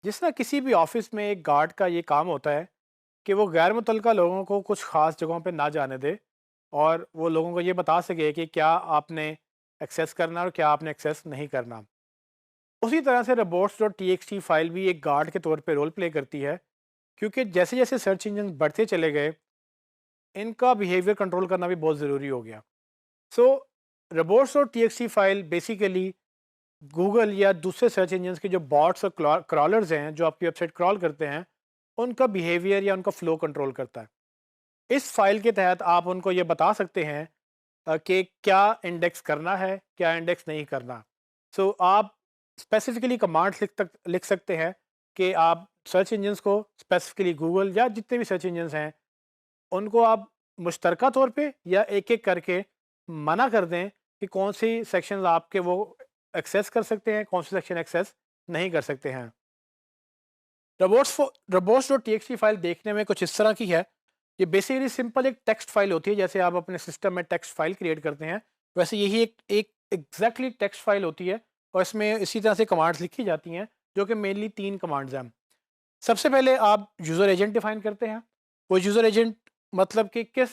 जिस ना किसी भी ऑफिस में एक गार्ड का ये काम होता है कि वो गैर मुतल्लिका लोगों को कुछ ख़ास जगहों पे ना जाने दे और वो लोगों को ये बता सके कि क्या आपने एक्सेस करना और क्या आपने एक्सेस नहीं करना। उसी तरह से robots dot T X T file भी एक गार्ड के तौर पे रोल प्ले करती है, क्योंकि जैसे जैसे सर्च इंजन बढ़ते चले गए इनका बिहेवियर कंट्रोल करना भी बहुत ज़रूरी हो गया। So robots dot T X T file basically Google या दूसरे सर्च इंजन्स के जो बॉट्स और क्रॉलर्स हैं जो आपकी वेबसाइट क्रॉल करते हैं उनका बिहेवियर या उनका फ्लो कंट्रोल करता है। इस फाइल के तहत आप उनको ये बता सकते हैं कि क्या इंडेक्स करना है, क्या इंडेक्स नहीं करना। सो आप स्पेसिफिकली कमांड्स लिख सकते हैं कि आप सर्च इंजन्स को, स्पेसिफिकली गूगल या जितने भी सर्च इंजन्स हैं, उनको आप मुश्तरका तौर पे या एक-एक करके मना कर दें कि कौन सी सेक्शंस आपके वो एक्सेस कर सकते हैं, कौन सी सेक्शन एक्सेस नहीं कर सकते हैं। रोबोट्स डॉट टीएक्सटी फाइल देखने में कुछ इस तरह की है। ये बेसिकली सिंपल एक टेक्स्ट फाइल होती है, जैसे आप अपने सिस्टम में टेक्स्ट फाइल क्रिएट करते हैं वैसे यही एक एग्जैक्टली टेक्स्ट फाइल होती है और इसमें इसी तरह से कमांड्स लिखी जाती हैं जो कि मेनली 3 कमांड्स हैं। सबसे पहले आप यूज़र एजेंट डिफाइन करते हैं। वो यूज़र एजेंट मतलब कि किस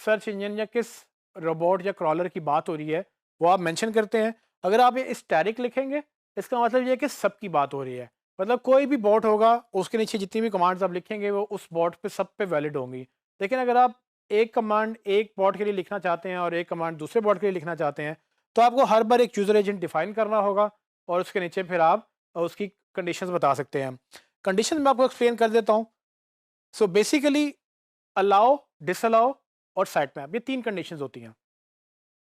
सर्च इंजन या किस रोबोट या क्रॉलर की बात हो रही है वो आप मेंशन करते हैं। अगर आप ये स्टैटिक लिखेंगे इसका मतलब ये है कि सबकी बात हो रही है, मतलब कोई भी बॉट होगा उसके नीचे जितनी भी कमांड्स आप लिखेंगे वो उस बॉट पे सब पे वैलिड होंगी। लेकिन अगर आप एक कमांड एक बॉट के लिए लिखना चाहते हैं और एक कमांड दूसरे बॉट के लिए लिखना चाहते हैं तो आपको हर बार एक यूज़र एजेंट डिफाइन करना होगा और उसके नीचे फिर आप उसकी कंडीशंस बता सकते हैं। कंडीशन मैं आपको एक्सप्लेन कर देता हूँ। सो बेसिकली अलाउ, डिसअलाउ और साइट मैप, ये 3 कंडीशंस होती हैं।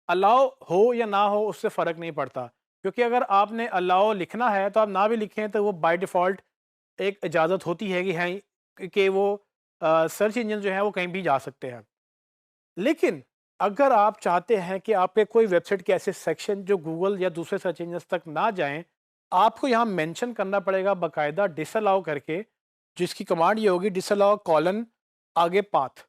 अलाउ हो या ना हो उससे फ़र्क नहीं पड़ता, क्योंकि अगर आपने अलाउ लिखना है तो आप ना भी लिखें तो वो बाय डिफ़ॉल्ट एक इजाज़त होती है कि हाँ, कि वो सर्च इंजन जो है वो कहीं भी जा सकते हैं। लेकिन अगर आप चाहते हैं कि आपके कोई वेबसाइट के ऐसे सेक्शन जो गूगल या दूसरे सर्च इंजन तक ना जाएँ, आपको यहाँ मेंशन करना पड़ेगा बाकायदा डिसअलाउ करके, जिसकी कमांड ये होगी डिसअलाउ कॉलन आगे पाथ।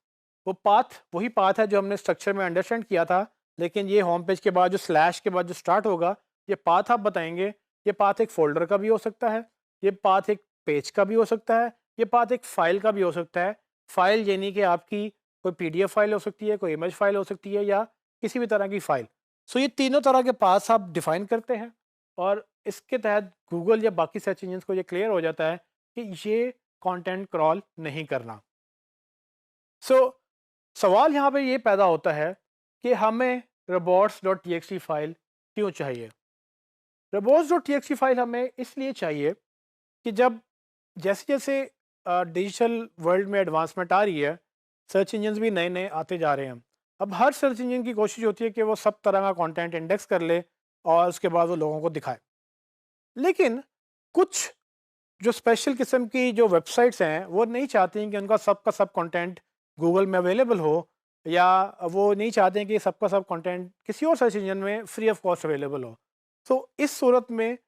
वो पाथ वही पाथ है जो हमने स्ट्रक्चर में अंडरस्टैंड किया था, लेकिन ये होम पेज के बाद जो स्लैश के बाद जो स्टार्ट होगा, ये पाथ आप बताएँगे। ये पाथ एक फ़ोल्डर का भी हो सकता है, ये पाथ एक पेज का भी हो सकता है, ये पाथ एक फ़ाइल का भी हो सकता है। फ़ाइल यानी कि आपकी कोई पीडीएफ फाइल हो सकती है, कोई इमेज फाइल हो सकती है या किसी भी तरह की फाइल। सो ये तीनों तरह के पाथ्स आप डिफाइन करते हैं और इसके तहत गूगल या बाकी सर्च इंजिन्स को ये क्लियर हो जाता है कि ये कंटेंट क्रॉल नहीं करना। सो सवाल यहाँ पे ये पैदा होता है कि हमें robots.txt फाइल क्यों चाहिए? robots.txt फाइल हमें इसलिए चाहिए कि जब जैसे-जैसे डिजिटल वर्ल्ड में एडवांसमेंट आ रही है, सर्च इंजन्स भी नए-नए आते जा रहे हैं। अब हर सर्च इंजन की कोशिश होती है कि वो सब तरह का कंटेंट इंडेक्स कर ले और उसके बाद वो लोगों को दिखाए। लेकिन कुछ जो स्पेशल किस्म की जो वेबसाइट्स हैं, वो नहीं चाहती कि उनका सब का सब कंटेंट गूगल में अवेलेबल हो, या वो नहीं चाहते हैं कि सबका सब कंटेंट किसी और सर्च इंजन में फ्री ऑफ कॉस्ट अवेलेबल हो। तो इस सूरत में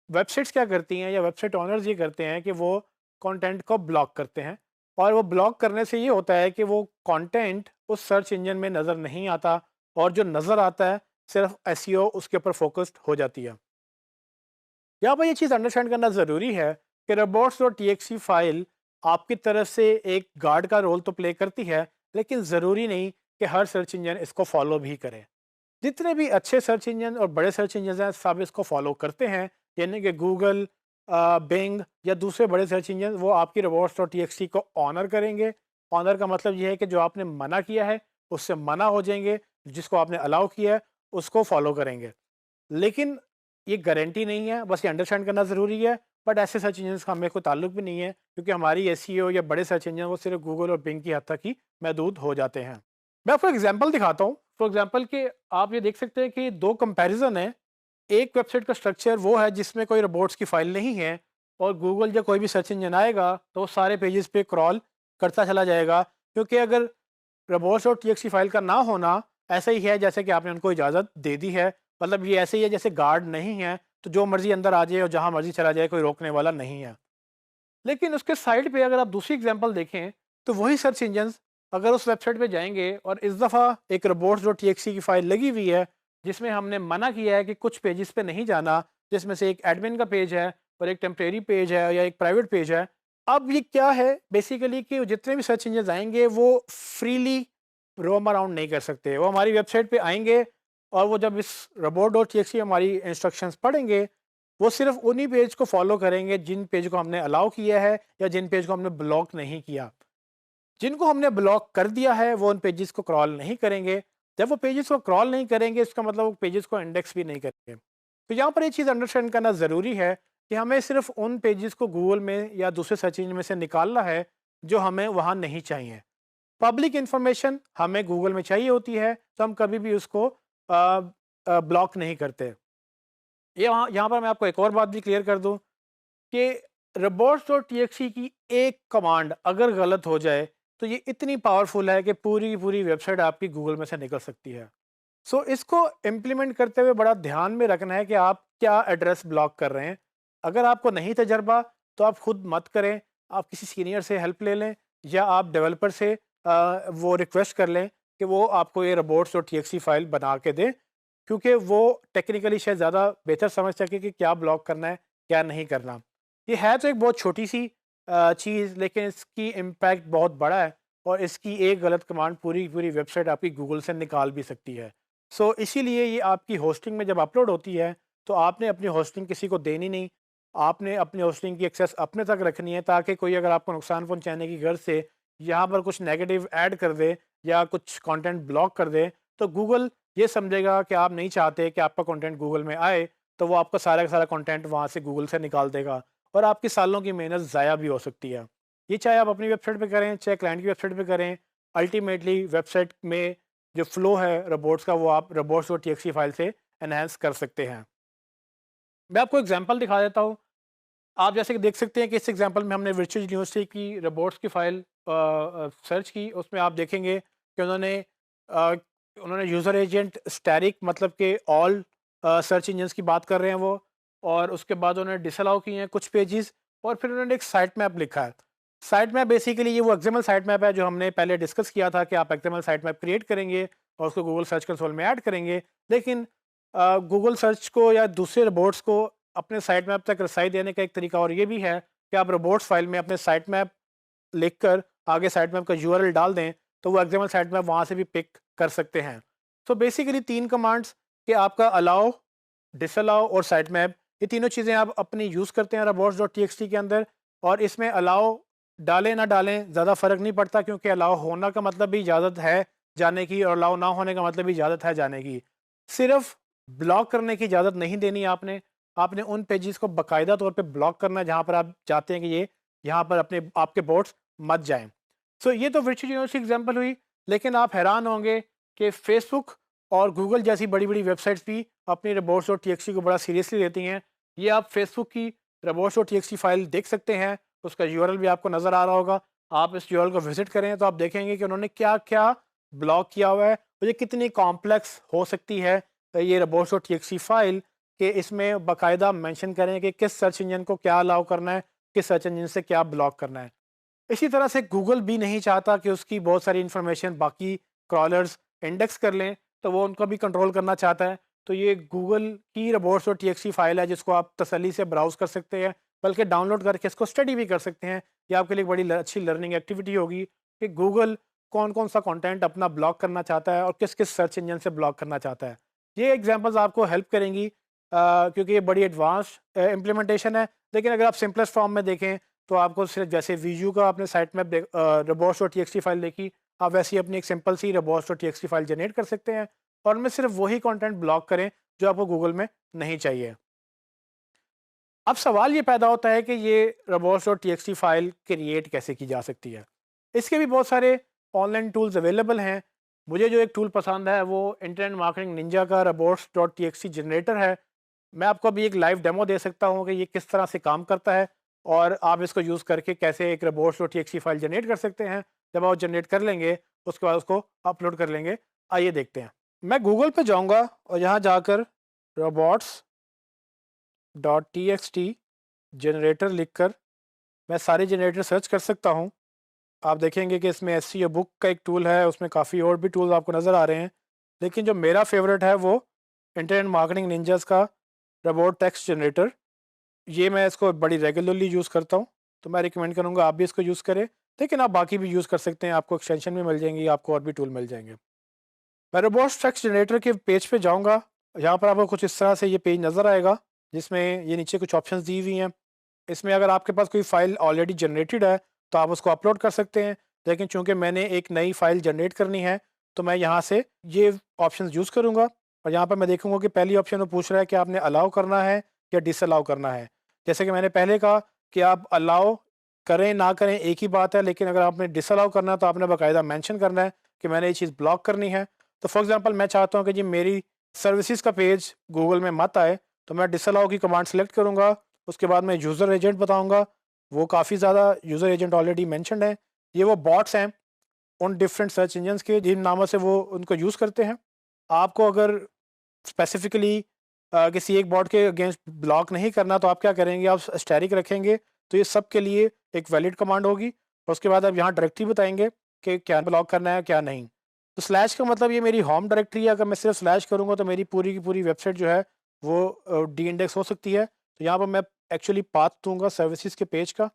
वेबसाइट्स क्या करती हैं या वेबसाइट ओनर्स ये करते हैं कि वो कंटेंट को ब्लॉक करते हैं और वो ब्लॉक करने से ये होता है कि वो कंटेंट उस सर्च इंजन में नज़र नहीं आता और जो नज़र आता है सिर्फ एसईओ उसके ऊपर फोकस्ड हो जाती है। यहाँ पर ये चीज़ अंडरस्टैंड करना ज़रूरी है कि robots.txt फाइल आपकी तरफ से एक गार्ड का रोल तो प्ले करती है, लेकिन ज़रूरी नहीं कि हर सर्च इंजन इसको फॉलो भी करे। जितने भी अच्छे सर्च इंजन और बड़े सर्च इंजन हैं सब इसको फॉलो करते हैं, यानी कि गूगल, बिंग या दूसरे बड़े सर्च इंजन वो आपकी robots.txt को ऑनर करेंगे। ऑनर का मतलब ये है कि जो आपने मना किया है उससे मना हो जाएंगे, जिसको आपने अलाउ किया है उसको फॉलो करेंगे। लेकिन ये गारंटी नहीं है, बस ये अंडरस्टैंड करना ज़रूरी है। बट ऐसे सर्च इंजन्स का हमें कोई ताल्लुक भी नहीं है, क्योंकि हमारी एसईओ या बड़े सर्च इंजन वो सिर्फ गूगल और बिंग की हद तक ही महदूद हो जाते हैं। मैं आपको एग्जांपल दिखाता हूँ। फॉर एग्जांपल कि आप ये देख सकते हैं कि 2 कंपैरिजन है। एक वेबसाइट का स्ट्रक्चर वो है जिसमें कोई रोबोट्स की फाइल नहीं है और गूगल या कोई भी सर्च इंजन आएगा तो वो सारे पेजेस पे क्रॉल करता चला जाएगा, क्योंकि अगर robots.txt फाइल का ना होना ऐसा ही है जैसे कि आपने उनको इजाज़त दे दी है। मतलब ये ऐसे ही है जैसे गार्ड नहीं है तो जो मर्जी अंदर आ जाए और जहाँ मर्जी चला जाए, कोई रोकने वाला नहीं है। लेकिन उसके साइड पे अगर आप दूसरी एग्जांपल देखें तो वही सर्च इंजन्स अगर उस वेबसाइट पे जाएंगे और इस दफ़ा एक robots.txt की फाइल लगी हुई है जिसमें हमने मना किया है कि कुछ पेजेस पे नहीं जाना, जिसमें से एक एडमिन का पेज है और एक टेम्परेरी पेज है या एक प्राइवेट पेज है। अब ये क्या है बेसिकली कि जितने भी सर्च इंजन आएंगे वो फ्रीली रोम अराउंड नहीं कर सकते। वो हमारी वेबसाइट पे आएंगे और वो जब इस robot.txt हमारी इंस्ट्रक्शंस पढ़ेंगे, वो सिर्फ उन्हीं पेज को फॉलो करेंगे जिन पेज को हमने अलाउ किया है या जिन पेज को हमने ब्लॉक नहीं किया। जिनको हमने ब्लॉक कर दिया है वो उन पेजेस को क्रॉल नहीं करेंगे। जब वो पेजेस को क्रॉल नहीं करेंगे इसका मतलब वो पेजेस को इंडेक्स भी नहीं करेंगे। तो यहाँ पर ये चीज़ अंडरस्टैंड करना ज़रूरी है कि हमें सिर्फ उन पेजेस को गूगल में या दूसरे सर्च इंजन में से निकालना है जो हमें वहाँ नहीं चाहिए। पब्लिक इन्फॉर्मेशन हमें गूगल में चाहिए होती है तो हम कभी भी उसको ब्लॉक नहीं करते। ये वहाँ यहाँ पर मैं आपको एक और बात भी क्लियर कर दूँ कि robots.txt की एक कमांड अगर गलत हो जाए तो ये इतनी पावरफुल है कि पूरी की पूरी वेबसाइट आपकी गूगल में से निकल सकती है। सो इसको इम्प्लीमेंट करते हुए बड़ा ध्यान में रखना है कि आप क्या एड्रेस ब्लॉक कर रहे हैं। अगर आपको नहीं तजर्बा तो आप खुद मत करें, आप किसी सीनियर से हेल्प ले लें या आप डेवलपर से वो रिक्वेस्ट कर लें कि वो आपको ये robots.txt फाइल बना के दें, क्योंकि वो टेक्निकली शायद ज़्यादा बेहतर समझ सके कि क्या ब्लॉक करना है क्या नहीं करना। ये है तो एक बहुत छोटी सी चीज़, लेकिन इसकी इम्पैक्ट बहुत बड़ा है और इसकी एक गलत कमांड पूरी पूरी वेबसाइट आपकी गूगल से निकाल भी सकती है। सो इसीलिए ये आपकी होस्टिंग में जब अपलोड होती है तो आपने अपनी होस्टिंग किसी को देनी नहीं। आपने अपनी होस्टिंग की एक्सेस अपने तक रखनी है ताकि कोई अगर आपको नुकसान पहुंचाने की गर्ज से यहाँ पर कुछ नेगेटिव ऐड कर दे या कुछ कंटेंट ब्लॉक कर दे तो गूगल ये समझेगा कि आप नहीं चाहते कि आपका कंटेंट गूगल में आए, तो वो आपका सारा का सारा कंटेंट वहाँ से गूगल से निकाल देगा और आपकी सालों की मेहनत ज़ाया भी हो सकती है। ये चाहे आप अपनी वेबसाइट पे करें चाहे क्लाइंट की वेबसाइट पे करें, अल्टीमेटली वेबसाइट में जो फ्लो है रोबोट्स का वो आप robots.txt फाइल से एनहांस कर सकते हैं। मैं आपको एग्जांपल दिखा देता हूँ। आप जैसे कि देख सकते हैं कि इस एग्जांपल में हमने वर्चुअल यूनिवर्सिटी की रोबोट्स की फाइल सर्च की। उसमें आप देखेंगे कि उन्होंने यूज़र एजेंट स्टैटिक मतलब कि ऑल सर्च इंजन्स की बात कर रहे हैं वो, और उसके बाद उन्होंने डिसअलाउ किए हैं कुछ पेजेस और फिर उन्होंने एक साइट मैप लिखा है। साइट मैप बेसिकली ये वो एक्सएमएल साइट मैप है जो हमने पहले डिस्कस किया था कि आप एक्सएमएल साइट मैप क्रिएट करेंगे और उसको गूगल सर्च कंसोल में ऐड करेंगे। लेकिन गूगल सर्च को या दूसरे रोबोट्स को अपने साइट मैप तक रसाई देने का एक तरीका और ये भी है कि आप रोबोट्स फाइल में अपने साइट मैप लिखकर आगे साइट मैप का यूआरएल डाल दें तो वो एक्सएमएल साइट मैप वहाँ से भी पिक कर सकते हैं। तो बेसिकली 3 कमांड्स कि आपका अलाउ, डिसअलाउ और साइट मैप, ये तीनों चीज़ें आप अपनी यूज़ करते हैं robots.txt के अंदर। और इसमें अलाउ डालें ना डालें ज़्यादा फ़र्क नहीं पड़ता, क्योंकि अलाउ होना का मतलब भी इजाज़त है जाने की और अलाउ ना होने का मतलब भी इजाज़त है जाने की। सिर्फ ब्लॉक करने की इजाज़त नहीं देनी आपने। आपने उन पेजेस को बाकायदा तौर पे ब्लॉक करना है जहाँ पर आप चाहते हैं कि ये यहाँ पर अपने आपके बोट्स मत जाएँ। सो ये तो वर्चुअल यूनिवर्सिटी एग्जांपल हुई, लेकिन आप हैरान होंगे कि फेसबुक और गूगल जैसी बड़ी-बड़ी वेबसाइट्स भी अपनी robots.txt को बड़ा सीरियसली लेती हैं। ये आप फेसबुक की robots.txt फाइल देख सकते हैं, उसका यूआरएल भी आपको नज़र आ रहा होगा। आप इस यूआरएल को विज़िट करें तो आप देखेंगे कि उन्होंने क्या-क्या ब्लॉक किया हुआ है और ये कितनी कॉम्प्लेक्स हो सकती है ये robots.txt फाइल, कि इसमें बाकायदा मेंशन करें कि किस सर्च इंजन को क्या अलाउ करना है, किस सर्च इंजन से क्या ब्लॉक करना है। इसी तरह से गूगल भी नहीं चाहता कि उसकी बहुत सारी इन्फॉर्मेशन बाकी क्रॉलर्स इंडेक्स कर लें, तो वो उनको भी कंट्रोल करना चाहता है। तो ये गूगल की robots.txt फाइल है जिसको आप तसल्ली से ब्राउज़ कर सकते हैं, बल्कि डाउनलोड करके इसको स्टडी भी कर सकते हैं। ये आपके लिए बड़ी अच्छी लर्निंग एक्टिविटी होगी कि गूगल कौन-कौन सा कंटेंट अपना ब्लॉक करना चाहता है और किस-किस सर्च इंजन से ब्लॉक करना चाहता है। ये एग्जांपल्स आपको हेल्प करेंगी क्योंकि ये बड़ी एडवांस इम्प्लीमेंटेशन है। लेकिन अगर आप सिंपलेस्ट फॉर्म में देखें तो आपको सिर्फ जैसे वीजू का आपने साइट मैप robots.txt फाइल देखी, आप वैसे ही अपनी एक सिंपल सी robots.txt फाइल जनरेट कर सकते हैं और उनमें सिर्फ वही कंटेंट ब्लॉक करें जो आपको गूगल में नहीं चाहिए। अब सवाल ये पैदा होता है कि ये robots.txt फाइल क्रिएट कैसे की जा सकती है। इसके भी बहुत सारे ऑनलाइन टूल्स अवेलेबल हैं। मुझे जो एक टूल पसंद है वो इंटरनेट मार्केटिंग निंजा का robots.txt जनरेटर है। मैं आपको अभी एक लाइव डेमो दे सकता हूँ कि ये किस तरह से काम करता है और आप इसको यूज़ करके कैसे एक robots.txt फाइल जनरेट कर सकते हैं। जब आप जनरेट कर लेंगे उसके बाद उसको अपलोड कर लेंगे। आइए देखते हैं। मैं गूगल पे जाऊँगा और यहाँ जाकर robots.txt जनरेटर लिखकर मैं सारे जनरेटर सर्च कर सकता हूँ। आप देखेंगे कि इसमें एसईओ बुक का एक टूल है, उसमें काफ़ी और भी टूल्स आपको नज़र आ रहे हैं। लेकिन जो मेरा फेवरेट है वो इंटरनेट मार्केटिंग निंजास का रोबोट टेक्स्ट जनरेटर ये मैं इसको बड़ी रेगुलरली यूज़ करता हूँ, तो मैं रिकमेंड करूँगा आप भी इसको यूज़ करें। लेकिन आप बाकी भी यूज़ कर सकते हैं, आपको एक्सटेंशन भी मिल जाएँगी, आपको और भी टूल मिल जाएँगे। मैं रोबोट्स टेक्स्ट जनरेटर के पेज पे जाऊँगा, यहाँ पर आपको कुछ इस तरह से ये पेज नज़र आएगा, जिसमें ये नीचे कुछ ऑप्शंस दी हुई हैं। इसमें अगर आपके पास कोई फ़ाइल ऑलरेडी जनरेटेड है, तो आप उसको अपलोड कर सकते हैं। लेकिन चूँकि मैंने एक नई फ़ाइल जनरेट करनी है, तो मैं यहाँ से ये ऑप्शंस यूज़ करूँगा और यहाँ पर मैं देखूँगा कि पहली ऑप्शन वो पूछ रहा है कि आपने अलाउ करना है या डिसअलाउ करना है। जैसे कि मैंने पहले कहा कि आप अलाउ करें, ना करें एक ही बात है, लेकिन अगर आपने डिसअलाउ करना है, तो आपने बाकायदा मेंशन करना है कि मैंने ये चीज़ ब्लॉक करनी है। तो फॉर एग्ज़ाम्पल मैं चाहता हूँ कि जी मेरी सर्विसेज़ का पेज गूगल में मत आए, तो मैं डिसअलाउ की कमांड सेलेक्ट करूँगा। उसके बाद मैं यूज़र एजेंट बताऊँगा, वो काफ़ी ज़्यादा यूज़र एजेंट ऑलरेडी मेंशन्ड है। ये वो बॉट्स हैं उन डिफरेंट सर्च इंजन्स के जिन नामों से वो उनको यूज़ करते हैं। आपको अगर स्पेसिफिकली किसी एक बॉट के अगेंस्ट ब्लॉक नहीं करना, तो आप क्या करेंगे, आप स्टैटिक रखेंगे, तो ये सब के लिए एक वैलिड कमांड होगी और उसके बाद आप यहाँ डायरेक्टरी बताएँगे कि क्या ब्लॉक करना है, क्या नहीं। तो स्लैश का मतलब ये मेरी होम डायरेक्टरी है, अगर मैं सिर्फ स्लैश करूँगा तो मेरी पूरी की पूरी वेबसाइट जो है वो डी इंडेक्स हो सकती है। तो यहाँ पर मैं एक्चुअली पाथ दूँगा सर्विसेज़ के पेज का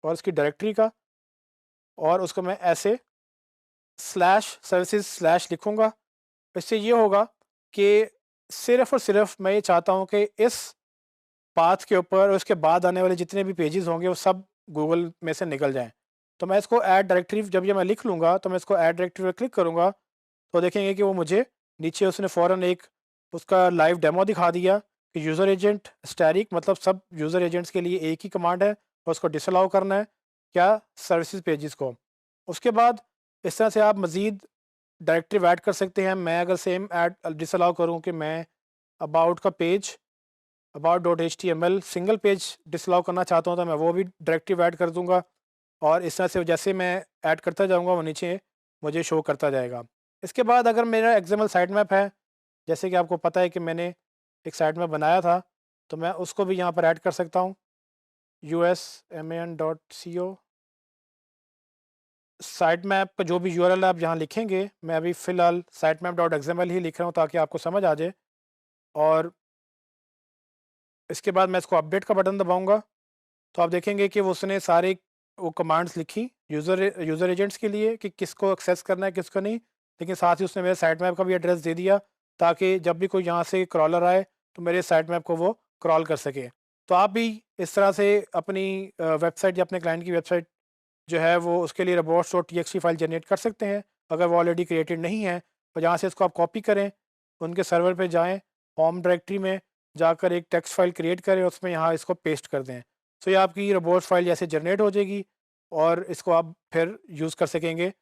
और उसकी डायरेक्टरी का, और उसको मैं ऐसे स्लैश सर्विसेज़ स्लैश लिखूँगा। इससे ये होगा कि सिर्फ़ और सिर्फ़ मैं ये चाहता हूँ कि इस पाथ के ऊपर और उसके बाद आने वाले जितने भी पेजेस होंगे वो सब गूगल में से निकल जाएँ। तो मैं इसको ऐड डायरेक्टरी जब ये मैं लिख लूँगा, तो मैं इसको ऐड डायरेक्टरी पे क्लिक करूँगा, तो देखेंगे कि वो मुझे नीचे उसने फ़ौरन एक उसका लाइव डेमो दिखा दिया कि यूज़र एजेंट स्टैटिक मतलब सब यूज़र एजेंट्स के लिए एक ही कमांड है और उसको डिसअलाउ करना है, क्या सर्विसेज़ पेजेस को। उसके बाद इस तरह से आप मज़ीद डायरेक्टरी ऐड कर सकते हैं। मैं अगर सेम ऐड डिसअलाउ करूँ कि मैं अबाउट का page about.html single page disallow करना चाहता हूँ, तो मैं वो भी डायरेक्टरी ऐड कर दूँगा और इस तरह से जैसे मैं ऐड करता जाऊँगा वो नीचे मुझे शो करता जाएगा। इसके बाद अगर मेरा एक्सएमएल साइट मैप है, जैसे कि आपको पता है कि मैंने एक साइट मैप बनाया था, तो मैं उसको भी यहाँ पर ऐड कर सकता हूँ। usman.co साइट मैप का जो भी यूआरएल आप यहाँ लिखेंगे, मैं अभी फ़िलहाल sitemap.xml ही लिख रहा हूँ ताकि आपको समझ आ जाए। और इसके बाद मैं इसको अपडेट का बटन दबाऊँगा, तो आप देखेंगे कि वो उसने सारे वो कमांड्स लिखी यूज़र एजेंट्स के लिए कि किसको एक्सेस करना है, किसको नहीं। लेकिन साथ ही उसने मेरे साइट मैप का भी एड्रेस दे दिया ताकि जब भी कोई यहाँ से क्रॉलर आए, तो मेरे साइट मैप को वो क्रॉल कर सके। तो आप भी इस तरह से अपनी वेबसाइट या अपने क्लाइंट की वेबसाइट जो है वो उसके लिए robots.txt फाइल जनरेट कर सकते हैं, अगर वो ऑलरेडी क्रिएटेड नहीं है। तो यहाँ से इसको आप कॉपी करें, उनके सर्वर पे जाएँ, होम डायरेक्टरी में जाकर एक टेक्स्ट फाइल क्रिएट करें, उसमें यहाँ इसको पेस्ट कर दें। तो ये आपकी रोबोट फाइल जैसे जनरेट हो जाएगी और इसको आप फिर यूज़ कर सकेंगे।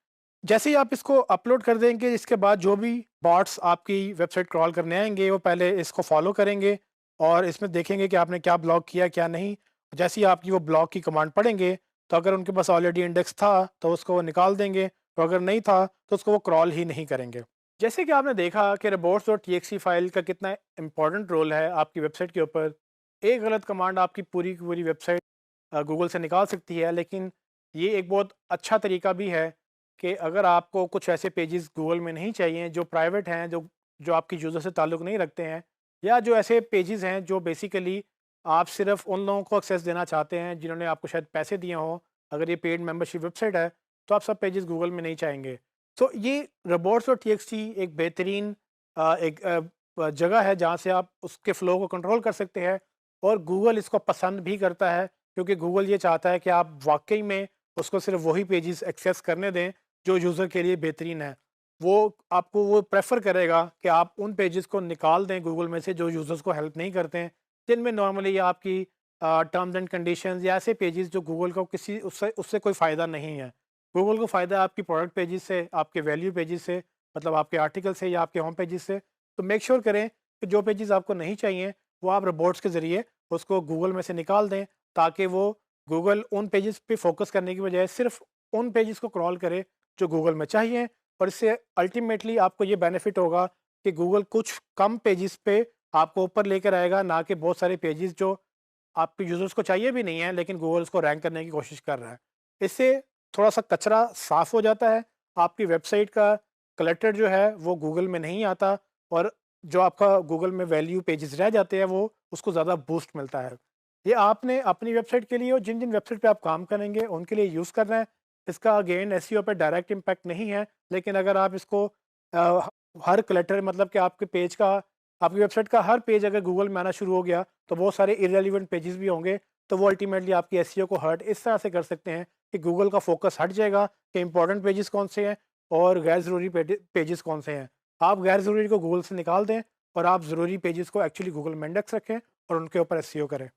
जैसे ही आप इसको अपलोड कर देंगे, इसके बाद जो भी बॉट्स आपकी वेबसाइट क्रॉल करने आएँगे, वो पहले इसको फॉलो करेंगे और इसमें देखेंगे कि आपने क्या ब्लॉक किया, क्या नहीं। जैसे ही आपकी वो ब्लॉक की कमांड पढ़ेंगे, तो अगर उनके पास ऑलरेडी इंडेक्स था, तो उसको वो निकाल देंगे, और अगर नहीं था, तो उसको वो क्रॉल ही नहीं करेंगे। जैसे कि आपने देखा कि robots.txt फाइल का कितना इम्पोर्टेंट रोल है आपकी वेबसाइट के ऊपर। एक गलत कमांड आपकी पूरी की पूरी वेबसाइट गूगल से निकाल सकती है, लेकिन ये एक बहुत अच्छा तरीका भी है कि अगर आपको कुछ ऐसे पेजेस गूगल में नहीं चाहिए जो प्राइवेट हैं, जो जो आपकी यूज़र से ताल्लुक़ नहीं रखते हैं, या जो ऐसे पेजेस हैं जो बेसिकली आप सिर्फ उन लोगों को एक्सेस देना चाहते हैं जिन्होंने आपको शायद पैसे दिए हों, अगर ये पेड मेंबरशिप वेबसाइट है, तो आप सब पेजेस गूगल में नहीं चाहेंगे। तो ये robots.txt एक बेहतरीन जगह है जहाँ से आप उसके फ़्लो को कंट्रोल कर सकते हैं, और गूगल इसको पसंद भी करता है, क्योंकि गूगल ये चाहता है कि आप वाक़ई में उसको सिर्फ़ वही पेजेस एक्सेस करने दें जो यूज़र के लिए बेहतरीन है। वो आपको वो प्रेफ़र करेगा कि आप उन पेजेस को निकाल दें गूगल में से जो यूज़र्स को हेल्प नहीं करते हैं, जिनमें नॉर्मली आपकी टर्म्स एंड कंडीशंस या ऐसे पेजेस जो गूगल को किसी उससे उससे कोई फ़ायदा नहीं है। गूगल को फ़ायदा है आपकी प्रोडक्ट पेजेस से, आपके वैल्यू पेजेस से, मतलब आपके आर्टिकल से या आपके होम पेजेस से। तो मेक श्योर करें कि जो पेजेस आपको नहीं चाहिए, वो आप रोबोट्स के ज़रिए उसको गूगल में से निकाल दें, ताकि वो गूगल उन पेजेस पे फ़ोकस करने की बजाय सिर्फ़ उन पेजेस को क्रॉल करे जो गूगल में चाहिए। और इससे अल्टीमेटली आपको ये बेनिफिट होगा कि गूगल कुछ कम पेजेस पे आपको ऊपर लेकर आएगा, ना कि बहुत सारे पेजेस जो आपके यूज़र्स को चाहिए भी नहीं है, लेकिन गूगल उसको रैंक करने की कोशिश कर रहा है। इससे थोड़ा-सा कचरा साफ़ हो जाता है, आपकी वेबसाइट का क्लटर जो है वो गूगल में नहीं आता, और जो आपका गूगल में वैल्यू पेजेस रह जाते हैं वो उसको ज़्यादा बूस्ट मिलता है। ये आपने अपनी वेबसाइट के लिए और जिन जिन वेबसाइट पे आप काम करेंगे उनके लिए यूज़ करना है। इसका अगेन एसईओ पे डायरेक्ट इम्पैक्ट नहीं है, लेकिन अगर आप इसको हर क्लटर मतलब कि आपके पेज का, आपकी वेबसाइट का हर पेज अगर गूगल में आना शुरू हो गया तो बहुत सारे इररिलेवेंट पेजेस भी होंगे, तो वो अल्टीमेटली आपकी एसईओ को हर्ट इस तरह से कर सकते हैं कि गूगल का फोकस हट जाएगा कि इंपॉर्टेंट पेजेस कौन से हैं और गैर ज़रूरी पेजेस कौन से हैं। आप गैर ज़रूरी को गूगल से निकाल दें और आप ज़रूरी पेजेस को एक्चुअली गूगल में इंडेक्स रखें और उनके ऊपर एसईओ करें।